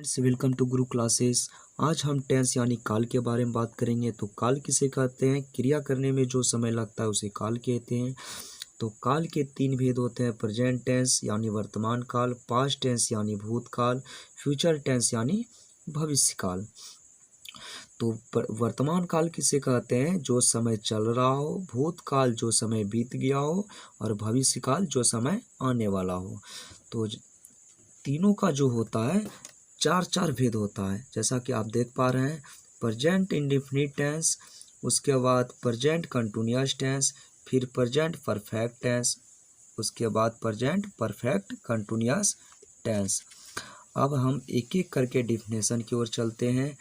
Friends, welcome to Guru classes. आज हम tense यानी काल के बारे में बात करेंगे। तो काल किसे कहते हैं? क्रिया करने में जो समय लगता है उसे काल कहते हैं। तो काल के तीन भेद होते हैं: प्रेजेंट टेंस यानी वर्तमान काल, पास्ट टेंस यानी भूतकाल, फ्यूचर टेंस यानी भविष्य काल। तो वर्तमान काल किसे कहते हैं? जो समय चल रहा हो, भूतकाल जो समय बीत गया हो, और भविष्य काल जो समय आने वाला हो। तो तीनों का जो होता है चार चार भेद होता है, जैसा कि आप देख पा रहे हैं। प्रेजेंट इंडेफिनिट टेंस, उसके बाद प्रेजेंट कंटिन्यूअस टेंस, फिर प्रेजेंट परफेक्ट टेंस, उसके बाद प्रेजेंट परफेक्ट कंटिन्यूअस टेंस। अब हम एक एक करके डिफिनेशन की ओर चलते हैं।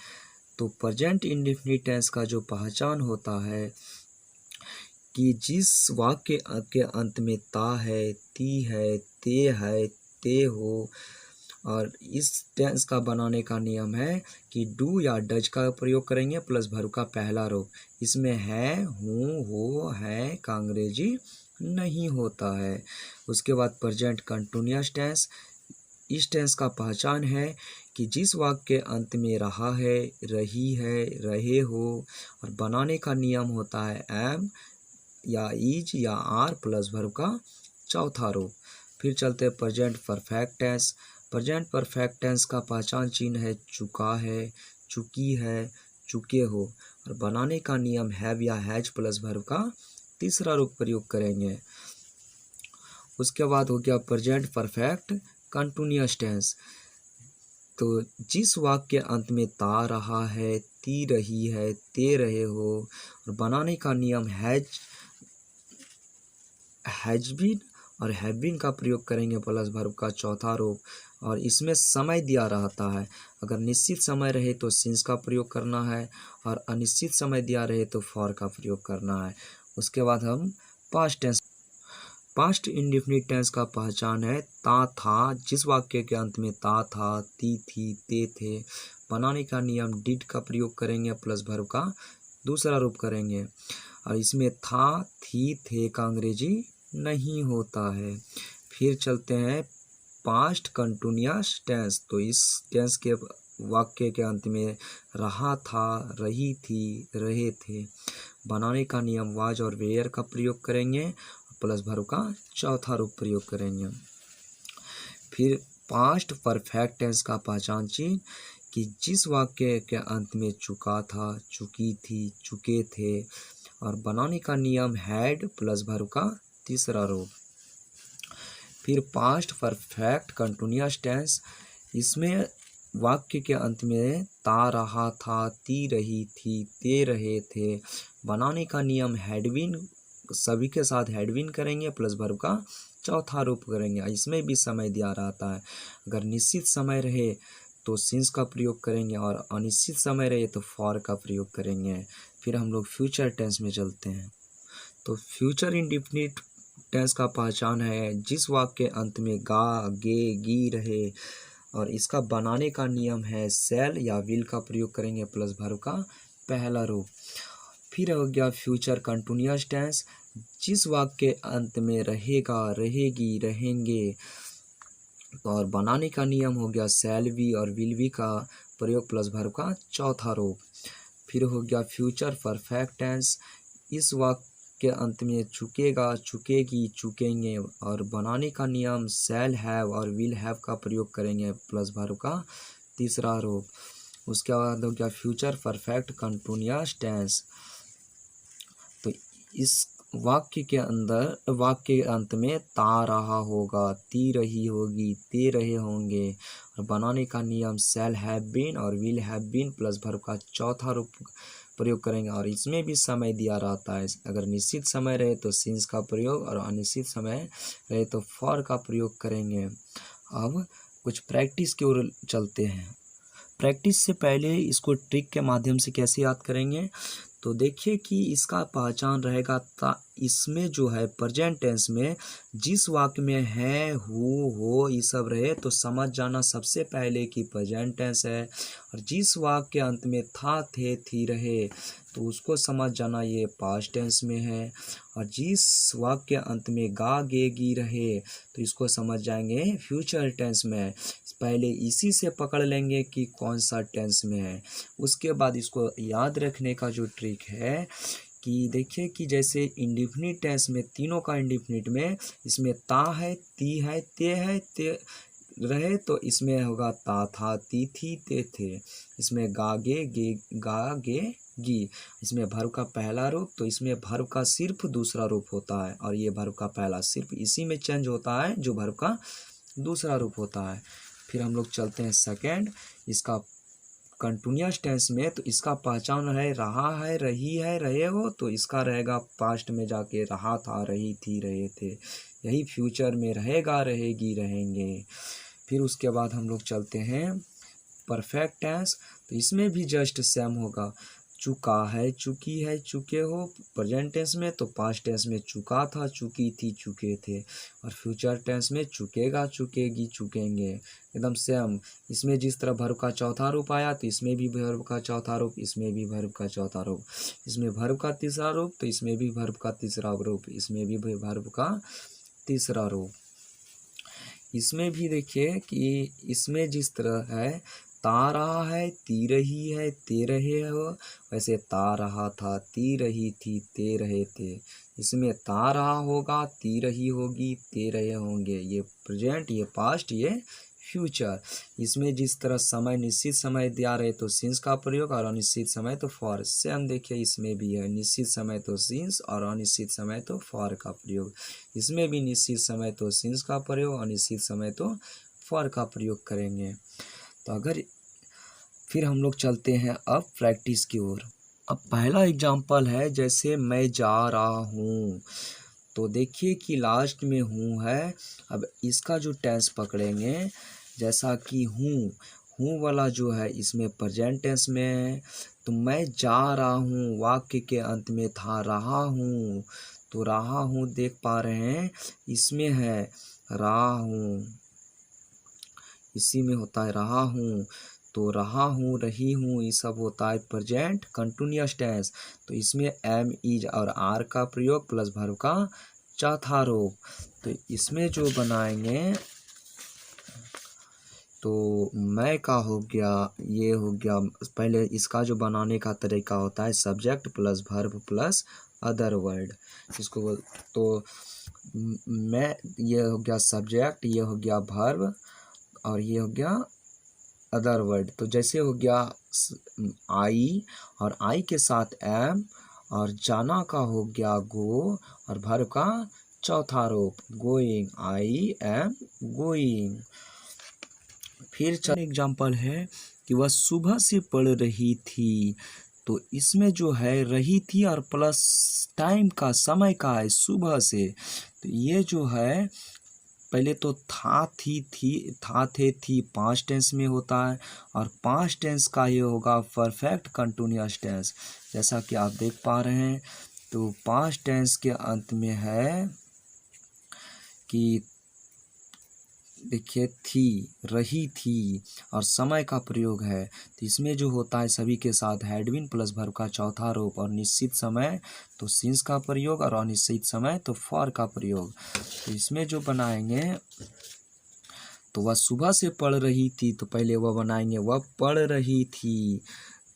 तो प्रेजेंट इंडेफिनिट टेंस का जो पहचान होता है कि जिस वाक्य के अंत में ता है, ती है, ते हो, और इस टेंस का बनाने का नियम है कि डू या डज का प्रयोग करेंगे प्लस वर्ब का पहला रूप। इसमें है, हूँ, हो, है का अंग्रेजी नहीं होता है। उसके बाद प्रेजेंट कंटिन्यूअस टेंस, इस टेंस का पहचान है कि जिस वाक्य के अंत में रहा है, रही है, रहे हो, और बनाने का नियम होता है एम या इज या आर प्लस वर्ब का चौथा रूप। फिर चलते हैं present perfect tense. Present perfect tense का पहचान चिन्ह है चुका है, चुकी है, चुके हो, और बनाने का नियम हैव या हैज प्लस वर्ब का तीसरा रूप प्रयोग करेंगे। उसके बाद हो गया प्रेजेंट परफेक्ट कंटिन्यूअस टेंस। तो जिस वाक्य के अंत में ता रहा है, ती रही है, ते रहे हो, और बनाने का नियम हैज बीन और हैव बीन का प्रयोग करेंगे प्लस वर्ब का चौथा रूप। और इसमें समय दिया रहता है। अगर निश्चित समय रहे तो सिंस का प्रयोग करना है, और अनिश्चित समय दिया रहे तो फॉर का प्रयोग करना है। उसके बाद हम past tense. Past indefinite tense का पहचान है ता था, जिस वाक्य के अंत में ता था, ती थी, ते थे, बनाने का नियम डिड का प्रयोग करेंगे प्लस वर्ब का दूसरा रूप करेंगे। और इसमें था, थी, थे का अंग्रेजी नहीं होता है। फिर चलते हैं पास्ट कंटिन्यूअस टेंस। तो इस टेंस के वाक्य के अंत में रहा था, रही थी, रहे थे, बनाने का नियम वाज और वेयर का प्रयोग करेंगे, प्लस वर्ब का चौथा रूप प्रयोग करेंगे। फिर पास्ट परफेक्ट टेंस का पहचान चिन्ह कि जिस वाक्य के अंत में चुका था, चुकी थी, चुके थे, और बनाने का नियम हैड प्लस वर्ब का तीसरा रूप। फिर पास्ट परफेक्ट कंटिन्यूअस टेंस, इसमें वाक्य के अंत में ता रहा था, ती रही थी, ते रहे थे, बनाने का नियम हैड बीन, सभी के साथ हैड बीन करेंगे प्लस वर्ब का चौथा रूप करेंगे। इसमें भी समय दिया रहता है। अगर निश्चित समय रहे तो सिंस का प्रयोग करेंगे, और अनिश्चित समय रहे तो फॉर का प्रयोग करेंगे। फिर हम लोग फ्यूचर टेंस में चलते हैं। तो फ्यूचर इंडेफिनिट टेंस का पहचान है जिस वाक्य के अंत में गा, गे, गी रहे, और इसका बनाने का नियम है सेल या विल का प्रयोग करेंगे प्लस वर्ब का पहला रूप। फिर हो गया फ्यूचर कंटिन्यूअस टेंस, जिस वाक्य के अंत में रहेगा, रहेगी, रहेंगे, और बनाने का नियम हो गया सेल बी और विल बी का प्रयोग प्लस वर्ब का चौथा रूप। फिर हो गया फ्यूचर परफेक्ट टेंस, इस वाक्य के अंत में चुकेगा, चुकेगी, चुकेंगे, और बनाने का नियम शैल हैव और विल हैव का प्रयोग करेंगे प्लस वर्ब का तीसरा रूप। उसके बाद हो गया फ्यूचर परफेक्ट कंटिन्यूअस टेंस। तो इस वाक्य के अंत में ता रहा होगा, ती रही होगी, ते रहे होंगे, और बनाने का नियम शैल हैव बीन और will have been plus verb का चौथा रूप प्रयोग करेंगे। और इसमें भी समय दिया रहता है। अगर निश्चित समय रहे तो सिंस का प्रयोग, और अनिश्चित समय रहे तो फॉर का प्रयोग करेंगे। अब कुछ प्रैक्टिस की ओर चलते हैं। प्रैक्टिस से पहले इसको ट्रिक के माध्यम से कैसे याद करेंगे? तो देखिए कि इसका पहचान रहेगा इसमें जो है प्रेजेंट टेंस में जिस वाक्य में है, हो, ये सब रहे तो समझ जाना सबसे पहले कि प्रेजेंट टेंस है। और जिस वाक्य के अंत में था, थे, थी रहे तो उसको समझ जाना ये पास्ट टेंस में है। और जिस वाक्य के अंत में गा, गे, गी रहे तो इसको समझ जाएंगे फ्यूचर टेंस में। पहले इसी से पकड़ लेंगे कि कौन सा टेंस में है। उसके बाद इसको याद रखने का जो ट्रिक है कि देखिए कि जैसे इंडिफिनिट टेंस में तीनों का इंडिफिनिट में इसमें ता है, ती है, ते रहे तो इसमें होगा ता, था, ती, थी, ते, थे। इसमें गा, गे, गी। इसमें भर्व का पहला रूप तो इसमें भर्व का सिर्फ दूसरा रूप होता है और ये भर्व का पहला, सिर्फ इसी में चेंज होता है जो भर्व का दूसरा रूप होता है। फिर हम लोग चलते हैं सेकेंड, इसका कंटिन्यूअस टेंस में तो इसका पहचान है रहा है, रही है, रहे हो तो इसका रहेगा पास्ट में जाके रहा था, रही थी, रहे थे। यही फ्यूचर में रहेगा, रहेगी, रहेंगे। फिर उसके बाद हम लोग चलते हैं परफेक्ट टेंस तो इसमें भी जस्ट सेम होगा। चुका है, चुकी है, चुके हो प्रेजेंट टेंस में तो पास्ट टेंस में चुका था, चुकी थी, चुके थे। और फ्यूचर टेंस में चुकेगा, चुकेगी, चुकेंगे, एकदम सेम। इसमें जिस तरह वर्ब का चौथा रूप आया तो इसमें भी वर्ब का चौथा रूप, इसमें भी वर्ब का चौथा रूप, इसमें वर्ब का तीसरा रूप तो इसमें भी वर्ब का तीसरा रूप, इसमें भी वर्ब का तीसरा रूप। इसमें भी देखिए कि इसमें जिस तरह है ता रहा है, ती रही है, ते रहे हो, वैसे ता रहा था, ती रही थी, ते रहे थे। इसमें ता रहा होगा, ती रही होगी, ते रहे होंगे। ये प्रेजेंट, ये पास्ट, ये फ्यूचर। इसमें जिस तरह समय निश्चित समय दिया रहे तो सिंस का प्रयोग और अनिश्चित समय तो फॉर। सेम देखिए इसमें भी है, निश्चित समय तो सिंस और अनिश्चित समय तो फॉर का प्रयोग। इसमें भी निश्चित समय तो सिंस का प्रयोग, अनिश्चित समय तो फॉर का प्रयोग करेंगे। तो अगर फिर हम लोग चलते हैं अब प्रैक्टिस की ओर। अब पहला एग्जाम्पल है जैसे मैं जा रहा हूँ तो देखिए कि लास्ट में हूँ है। अब इसका जो टेंस पकड़ेंगे जैसा कि हूँ वाला जो है इसमें प्रेजेंट टेंस में है। तो मैं जा रहा हूँ वाक्य के अंत में था रहा हूँ तो रहा हूँ देख पा रहे हैं इसमें है रहा हूँ, इसी में होता है रहा हूँ। तो रहा हूँ, रही हूँ, ये सब होता है प्रेजेंट कंटिन्यूअस टेंस। तो इसमें एम, इज और आर का प्रयोग प्लस वर्ब का चौथा रूप। तो इसमें जो बनाएंगे तो मैं का हो गया, ये हो गया। पहले इसका जो बनाने का तरीका होता है subject plus verb plus other word. इसको तो मैं, ये हो गया सब्जेक्ट, ये हो गया वर्ब और ये हो गया अदर वर्ड। तो जैसे हो गया आई और आई के साथ एम और जाना का हो गया गो और वर्ब का चौथा रूप गोइंग, आई एम गोइंग। फिर एग्जाम्पल है कि वह सुबह से पढ़ रही थी तो इसमें जो है रही थी और प्लस टाइम का, समय का है सुबह से। तो ये जो है पहले तो था, था, थे, थी पास्ट टेंस में होता है और पास्ट टेंस का ये होगा परफेक्ट कंटिन्यूअस टेंस जैसा कि आप देख पा रहे हैं। तो पास्ट टेंस के अंत में है कि देखिए थी, रही थी और समय का प्रयोग है। तो इसमें जो होता है सभी के साथ हैड बीन प्लस वर्ब का चौथा रूप और निश्चित समय तो सिंस का प्रयोग और अनिश्चित समय तो फॉर का प्रयोग। तो इसमें जो बनाएंगे तो वह सुबह से पढ़ रही थी तो पहले वह बनाएंगे वह पढ़ रही थी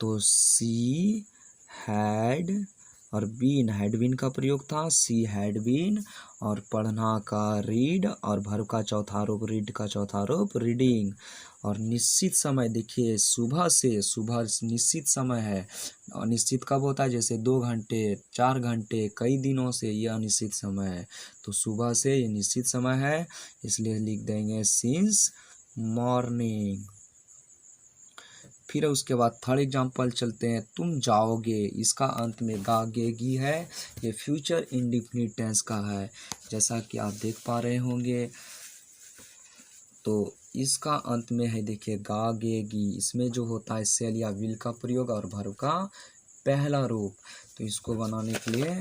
तो सी हैड और बीन, हैड बीन का प्रयोग था, सी हैड बीन और पढ़ना का रीड और वर्ब का चौथा रूप रीड का चौथा रूप रीडिंग। और निश्चित समय देखिए सुबह से, सुबह निश्चित समय है। अनिश्चित कब होता है जैसे 2 घंटे, 4 घंटे, कई दिनों से, ये अनिश्चित समय है। तो सुबह से ये निश्चित समय है इसलिए लिख देंगे सिंस मॉर्निंग। फिर उसके बाद थर्ड एग्जाम्पल चलते हैं तुम जाओगे, इसका अंत में गा, गे, गी है। ये फ्यूचर इंडिफिनिट टेंस का है जैसा कि आप देख पा रहे होंगे। तो इसका अंत में है देखिए गा, गे, गी। इसमें जो होता है सेल या विल का प्रयोग और वर्ब का पहला रूप। तो इसको बनाने के लिए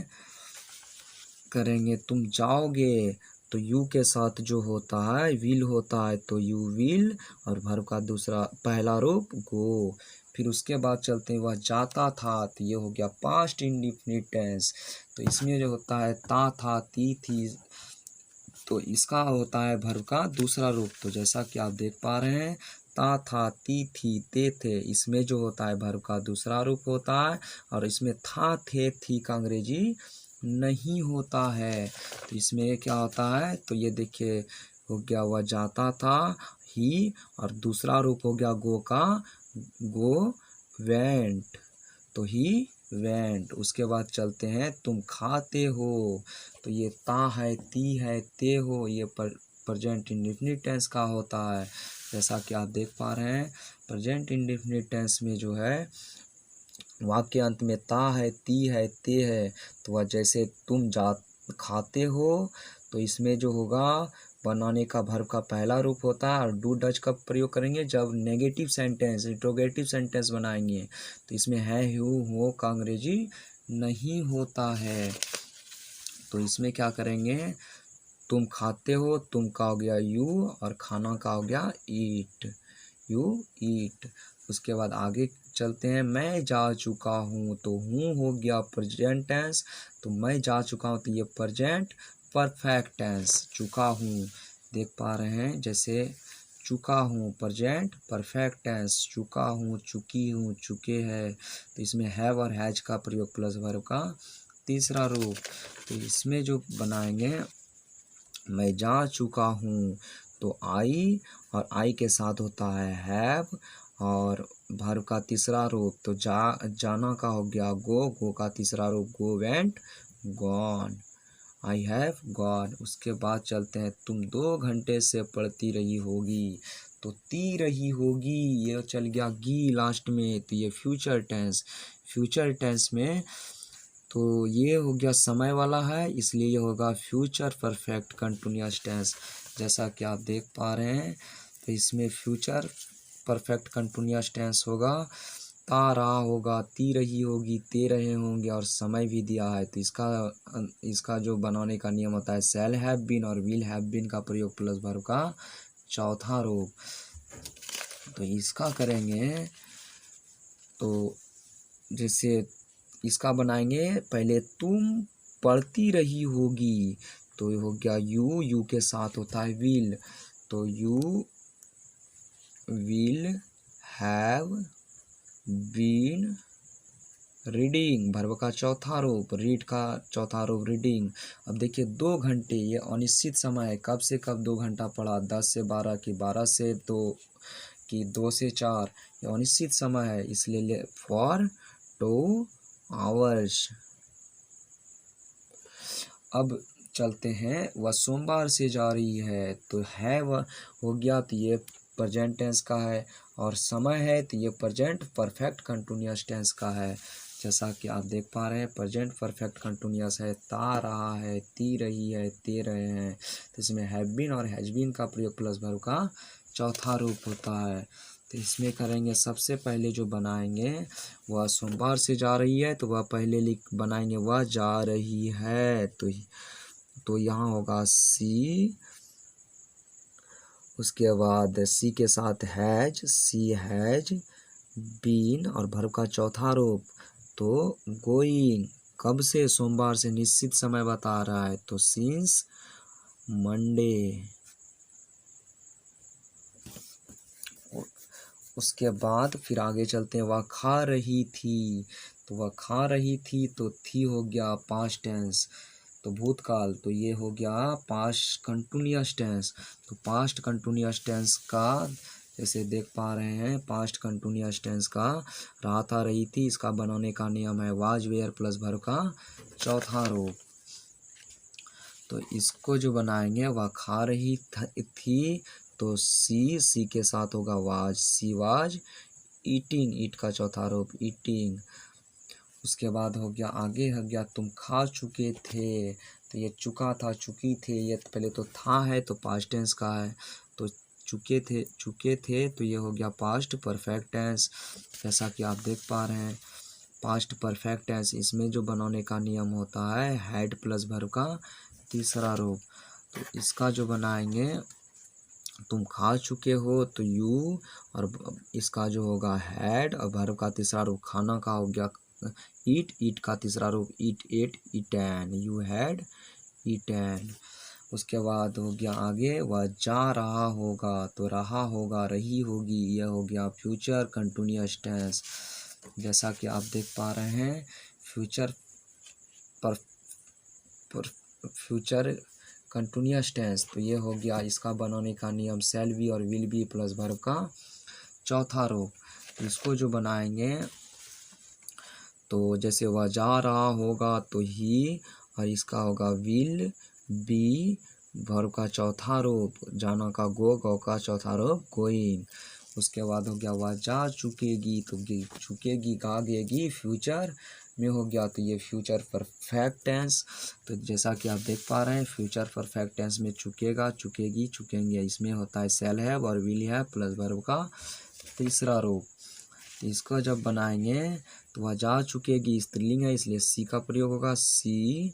करेंगे तुम जाओगे, तो यू के साथ जो होता है विल होता है, तो यू विल और वर्ब का दूसरा पहला रूप गो। फिर उसके बाद चलते हैं वह जाता था, तो ये हो गया पास्ट इंडेफिनिट टेंस। तो इसमें जो होता है ता था ती थी, तो इसका होता है वर्ब का दूसरा रूप। तो जैसा कि आप देख पा रहे हैं ता था ती थी ते थे, इसमें जो होता है वर्ब का दूसरा रूप होता है, और इसमें था थे थी का अंग्रेजी नहीं होता है। तो इसमें क्या होता है, तो ये देखिए हो गया वह जाता था ही, और दूसरा रूप हो गया गो का गो वेंट, तो ही वेंट। उसके बाद चलते हैं तुम खाते हो, तो ये ता है ती है ते हो, ये प्रेजेंट इंडेफिनिट टेंस का होता है। जैसा कि आप देख पा रहे हैं प्रेजेंट इंडेफिनिट टेंस में जो है वाक्य अंत में ता है ती है ते है, तो वह जैसे तुम जा खाते हो, तो इसमें जो होगा बनाने का वर्ब का पहला रूप होता है। और डू डच कब प्रयोग करेंगे, जब नेगेटिव सेंटेंस इंट्रोगेटिव सेंटेंस बनाएंगे, तो इसमें है हो का अंग्रेजी नहीं होता है। तो इसमें क्या करेंगे तुम खाते हो, तुम का हो गया यू और खाना का हो गया ईट, यू ईट। उसके बाद आगे चलते हैं मैं जा चुका हूँ, तो हूँ हो गया प्रेजेंट टेंस, तो मैं जा चुका हूँ तो ये प्रेजेंट परफेक्ट टेंस चुका हूँ। देख पा रहे हैं जैसे चुका हूँ प्रेजेंट परफेक्ट टेंस, चुका हूँ चुकी हूँ चुके हैं, तो इसमें हैव और हैज का प्रयोग प्लस वर्ब का तीसरा रूप। तो इसमें जो बनाएंगे मैं जा चुका हूँ, तो आई और आई के साथ होता है हैव और वर्ब का तीसरा रूप, तो जाना का हो गया गो, गो का तीसरा रूप go went gone, I have gone. उसके बाद चलते हैं तुम 2 घंटे से पढ़ती रही होगी, तो ती रही होगी ये चल गया गी लास्ट में, तो ये फ्यूचर टेंस, फ्यूचर टेंस में तो ये हो गया समय वाला है, इसलिए ये होगा फ्यूचर परफेक्ट कंटिन्यूअस टेंस। जैसा कि आप देख पा रहे हैं तो इसमें फ्यूचर परफेक्ट कंटिन्यूअस टेंस होगा, ता रहा होगा, ती रही होगी, ते रहे होंगे और समय भी दिया है। तो इसका जो बनाने का नियम होता है शैल हैव बीन और विल हैव बीन का प्रयोग प्लस वर्ब का चौथा रूप। तो इसका करेंगे तो जैसे इसका बनाएंगे पहले तुम पढ़ती रही होगी, तो ये हो गया यू, यू के साथ होता है विल, तो you will have been reading, verb का चौथा रूप, रीड का चौथा रूप रीडिंग। अब देखिए 2 घंटे ये अनिश्चित समय है, कब से कब 2 घंटा पढ़ा, 10 से 12 की 12 से 2 की 2 से 4, ये अनिश्चित समय है इसलिए फॉर 2 आवर्स। अब चलते हैं वह सोमवार से जा रही है, तो है वह हो गया, तो ये प्रेजेंट टेंस का है, और समय है तो ये प्रेजेंट परफेक्ट कंटिन्यूअस टेंस का है। जैसा कि आप देख पा रहे हैं प्रेजेंट परफेक्ट कंटिन्यूअस है, ता रहा है, ती रही है, ते रहे हैं, तो इसमें हैव बीन और हैज बीन का प्रयोग प्लस वर्ब का चौथा रूप होता है। तो इसमें करेंगे सबसे पहले जो बनाएंगे वह सोमवार से जा रही है, तो वह पहले बनाएंगे वह जा रही है, तो यहाँ होगा सी, उसके बाद सी के साथ हैज, सी हैज बीन और वर्ब का चौथा रूप, तो गोइंग, कब से, सोमवार से, निश्चित समय बता रहा है, तो सिंस मंडे। उसके बाद फिर आगे चलते हैं वह खा रही थी, तो वह खा रही थी, तो थी हो गया पास्ट टेंस, तो भूतकाल, तो ये हो गया पास्ट कंटिन्यूअस टेंस। तो पास्ट कंटिन्यूअस टेंस का जैसे देख पा रहे हैं पास्ट कंटिन्यूअस टेंस का रहा था रही थी, इसका बनाने का नियम है वाज वेयर प्लस वर्ब का चौथा रूप। तो इसको जो बनाएंगे वह खा रही थी, तो सी के साथ होगा वाज, सी वाज ईटिंग, ईट का चौथा रूप ईटिंग। उसके बाद हो गया आगे हो गया तुम खा चुके थे, तो ये चुका था चुकी थे, ये पहले तो था है तो पास्ट टेंस का है, तो चुके थे तो ये हो गया पास्ट परफेक्ट टेंस। जैसा कि आप देख पा रहे हैं पास्ट परफेक्ट टेंस, इसमें जो बनाने का नियम होता है हैड प्लस वर्ब का तीसरा रूप। तो इसका जो बनाएंगे, तुम खा चुके हो तो यू, और इसका जो होगा हैड, और वर्ब का तीसरा रूप खाना का हो गया ईट, ईट का तीसरा रूप eat, ate, eaten, you had eaten. उसके बाद हो गया आगे, वह जा रहा होगा तो रहा होगा, रही होगी, यह हो गया फ्यूचर कंटिन्यूअस टेंस। जैसा कि आप देख पा रहे हैं फ्यूचर फ्यूचर कंटिन्यूअस टेंस, तो ये हो गया इसका बनाने का नियम शैल बी और विल बी प्लस वर्ब का चौथा रूप। तो इसको जो बनाएंगे, तो जैसे वह जा रहा होगा तो ही, और इसका होगा विल बी वर्ब का चौथा रूप, जाना का गो, गो का चौथा रूप गोइंग। उसके बाद हो गया वह जा चुकेगी, तो चुकेगी का गेगी फ्यूचर में हो गया, तो ये फ्यूचर परफेक्ट टेंस। तो जैसा कि आप देख पा रहे हैं फ्यूचर परफेक्ट टेंस में चुकेगा, चुकेगी, चुकेंगे, इसमें होता है शैल हैव और विल हैव प्लस वर्ब का तीसरा रूप। इसको जब बनाएंगे तो वह जा चुकेगी स्त्रीलिंग है, इसलिए सी का प्रयोग होगा सी,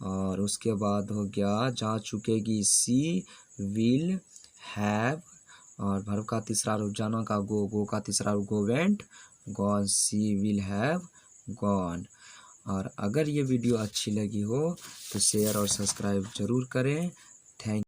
और उसके बाद हो गया जा चुकेगी सी विल हैव, और वर्ब का तीसरा रूप जाना का गो, गो का तीसरा रूप go went gone, she will have gone. और अगर ये वीडियो अच्छी लगी हो तो शेयर और सब्सक्राइब जरूर करें। थैंक